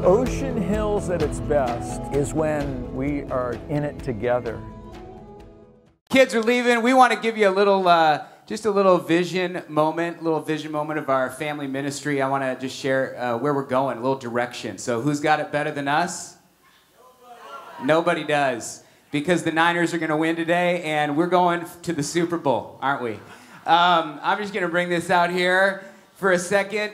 Ocean Hills at its best is when we are in it together. Kids are leaving. We want to give you a little, just a little vision moment of our family ministry. I want to just share where we're going, a little direction. So who's got it better than us? Nobody does. Because the Niners are going to win today, and we're going to the Super Bowl, aren't we? I'm just going to bring this out here for a second.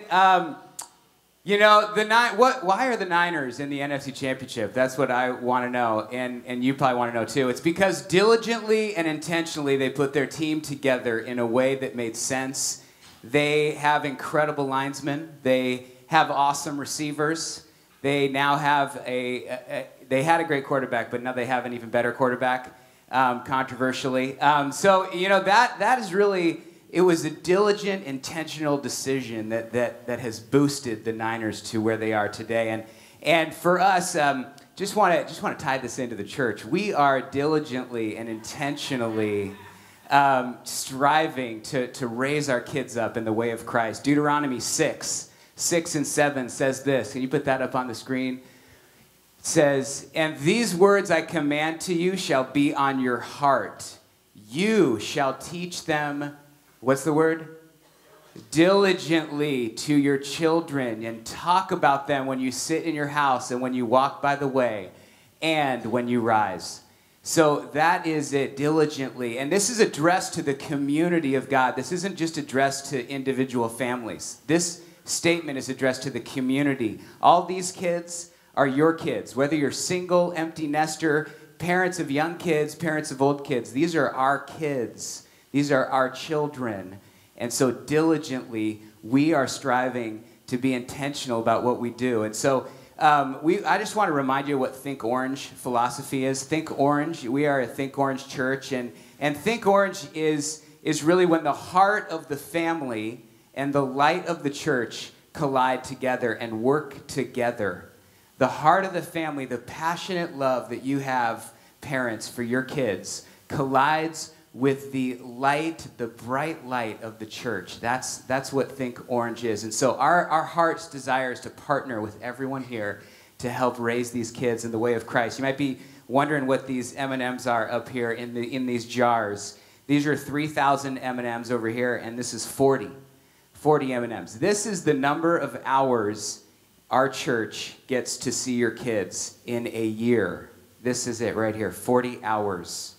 You know, why are the Niners in the NFC Championship? That's what I want to know, and you probably want to know too. It's because diligently and intentionally they put their team together in a way that made sense. They have incredible linesmen. They have awesome receivers. They now have they had a great quarterback, but now they have an even better quarterback, controversially. So, you know, that is really... It was a diligent, intentional decision that has boosted the Niners to where they are today. And for us, just want to tie this into the church. We are diligently and intentionally striving to raise our kids up in the way of Christ. Deuteronomy 6 and 7 says this. Can you put that up on the screen? It says, "And these words I command to you shall be on your heart. You shall teach them," what's the word? "Diligently to your children, and talk about them when you sit in your house and when you walk by the way and when you rise." So that is it, diligently. And this is addressed to the community of God. This isn't just addressed to individual families. This statement is addressed to the community. All these kids are your kids, whether you're single, empty nester, parents of young kids, parents of old kids. These are our kids. These are our children. And so diligently, we are striving to be intentional about what we do. And so I just want to remind you what Think Orange philosophy is. Think Orange, we are a Think Orange church. And Think Orange is really when the heart of the family and the light of the church collide together and work together. The heart of the family, the passionate love that you have, parents, for your kids, collides with the light, the bright light of the church. That's what Think Orange is. And so our heart's desire is to partner with everyone here to help raise these kids in the way of Christ. You might be wondering what these M&Ms are up here in these jars. These are 3,000 M&Ms over here, and this is 40 M&Ms. This is the number of hours our church gets to see your kids in a year. This is it right here, 40 hours.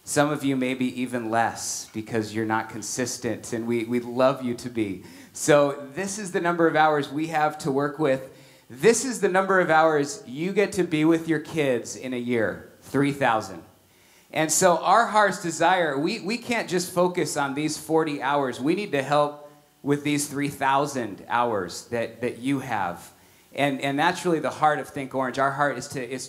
Some of you maybe even less because you're not consistent, and we'd love you to be. So this is the number of hours we have to work with. This is the number of hours you get to be with your kids in a year, 3,000. And so our heart's desire, we can't just focus on these 40 hours. We need to help with these 3,000 hours that you have. And that's really the heart of Think Orange. Our heart is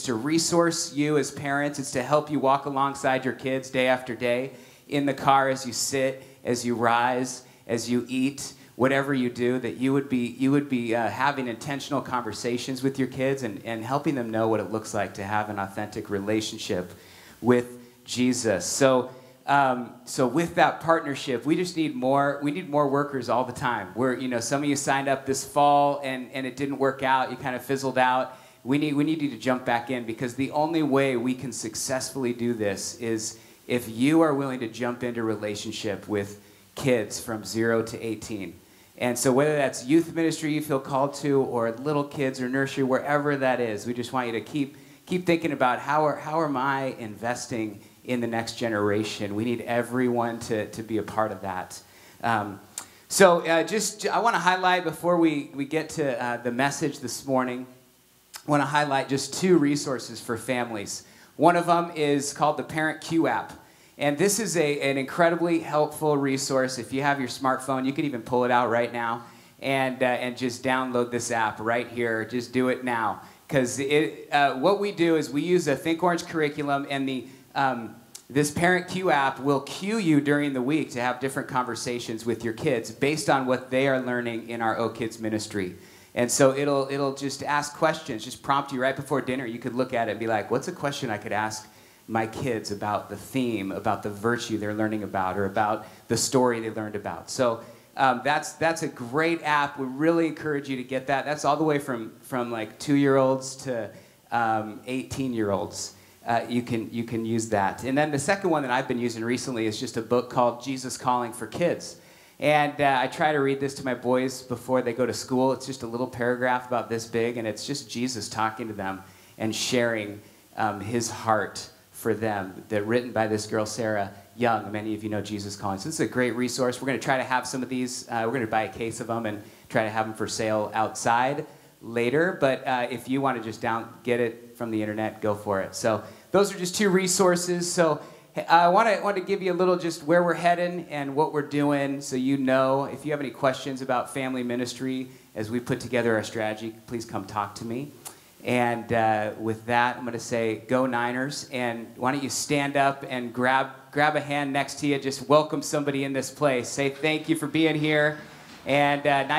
to resource you as parents. It's to help you walk alongside your kids day after day, in the car, as you sit, as you rise, as you eat, whatever you do, that you would be having intentional conversations with your kids and helping them know what it looks like to have an authentic relationship with Jesus. So with that partnership, we just need more. We need more workers all the time. Some of you signed up this fall and it didn't work out. You kind of fizzled out. We need you to jump back in, because the only way we can successfully do this is if you are willing to jump into relationship with kids from 0 to 18. And so whether that's youth ministry you feel called to, or little kids or nursery, wherever that is, we just want you to keep thinking about how am I investing in the next generation. We need everyone to be a part of that. I want to highlight, before we get to the message this morning, I want to highlight just 2 resources for families. One of them is called the Parent Q app. And this is an incredibly helpful resource. If you have your smartphone, you can even pull it out right now and just download this app right here. Just do it now. Because what we do is we use a Think Orange curriculum, and this Parent Q app will cue you during the week to have different conversations with your kids based on what they are learning in our O Kids ministry. And so it'll just ask questions, just prompt you right before dinner. You could look at it and be like, what's a question I could ask my kids about the theme, about the virtue they're learning about, or about the story they learned about? So That's a great app. We really encourage you to get that. That's all the way from like 2-year-olds to 18-year-olds. You can use that. And then the second one that I've been using recently is just a book called Jesus Calling for Kids. And I try to read this to my boys before they go to school. It's just a little paragraph about this big, and it's just Jesus talking to them and sharing his heart for them. They're written by this girl, Sarah Young. Many of you know Jesus Calling. So this is a great resource. We're going to try to have some of these. We're going to buy a case of them and try to have them for sale outside later. But if you want to just get it from the internet, go for it. So those are just 2 resources. So I want to give you a little just where we're heading and what we're doing, so you know. If you have any questions about family ministry as we put together our strategy, please come talk to me. And with that, I'm going to say, go Niners. And why don't you stand up and grab a hand next to you. Just welcome somebody in this place. Say thank you for being here. And nice.